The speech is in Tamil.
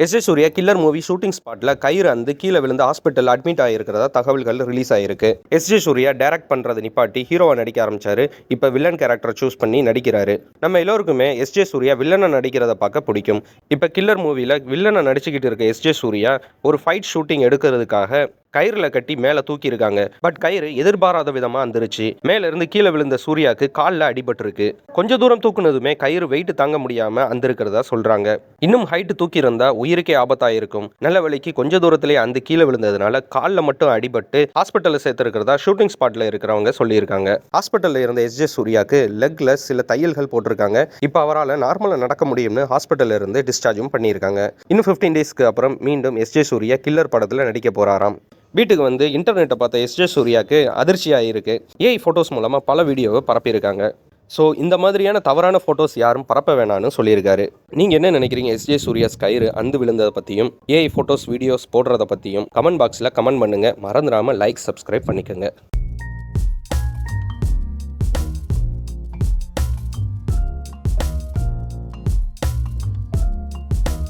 S J. Suryah killer movie shooting ஸ்பாட்ல கயிறு அந்து கீழே விழுந்து ஹாஸ்பிட்டல் அட்மிட் ஆகிருக்கிறதா தகவல்கள் ரிலீஸ் ஆயிருக்கு. எஸ்.ஜே. சூர்யா டைரக்ட் பண்றதை நிப்பாட்டி ஹீரோவா நடிக்க ஆரம்பிச்சாரு. இப்ப வில்லன் கேரக்டரை சூஸ் பண்ணி நடிக்கிறாரு. நம்ம எல்லோருக்குமே எஸ்.ஜே. சூர்யா வில்லனை நடிக்கிறத பார்க்க பிடிக்கும். இப்ப கில்லர் மூவில வில்லனை நடிச்சுக்கிட்டு இருக்க எஸ்.ஜே. சூர்யா ஒரு ஃபைட் ஷூட்டிங் எடுக்கிறதுக்காக கயிறுல கட்டி மேல தூக்கி இருக்காங்க. பட் கயிறு எதிர்பாராத விதமா வந்துருச்சு. மேல இருந்து கீழே விழுந்த சூர்யாக்கு கால்ல அடிபட்டிருக்கு. கொஞ்ச தூரம் தூக்குனதுமே கயிறு வெயிட் தாங்க முடியாம அந்திருக்கிறதா சொல்றாங்க. இன்னும் ஹைட் தூக்கி இருந்தா உயிருக்கே ஆபத்தா இருக்கும். நல்ல வேளைக்கு கொஞ்ச தூரத்திலேயே அந்த கீழே விழுந்ததுனால கால்ல மட்டும் அடிபட்டு ஹாஸ்பிட்டல்ல சேர்த்திருக்கிறதா ஷூட்டிங் ஸ்பாட்ல இருக்கிறவங்க சொல்லியிருக்காங்க. ஹாஸ்பிட்டல்ல இருந்த எஸ்.ஜே. சூர்யாக்கு லெக்ல சில தையல்கள் போட்டிருக்காங்க. இப்ப அவரால் நார்மலா நடக்க முடியும்னு ஹாஸ்பிட்டல்ல இருந்து டிஸ்சார்ஜும் பண்ணியிருக்காங்க. இன்னும் 15 டேஸ்க்கு அப்புறம் மீண்டும் எஸ்.ஜே. சூர்யா கில்லர் படத்துல நடிக்க போறாராம். வீட்டுக்கு வந்து இன்டர்நெட்டை பார்த்த எஸ்.ஜே. சூர்யாவுக்கு அதிர்ச்சியாக இருக்கு. ஏஐ ஃபோட்டோஸ் மூலமாக பல வீடியோவை பரப்பியிருக்காங்க. ஸோ இந்த மாதிரியான தவறான ஃபோட்டோஸ் யாரும் பரப்ப வேணான்னு சொல்லியிருக்காரு. நீங்கள் என்ன நினைக்கிறீங்க? எஸ்.ஜே. சூர்யாஸ் கயிறு அந்து விழுந்ததை பற்றியும் ஏஐ ஃபோட்டோஸ் வீடியோஸ் போடுறத பற்றியும் கமெண்ட் பாக்ஸில் கமெண்ட் பண்ணுங்கள். மறந்துடாமல் லைக் சப்ஸ்கிரைப் பண்ணிக்கோங்க.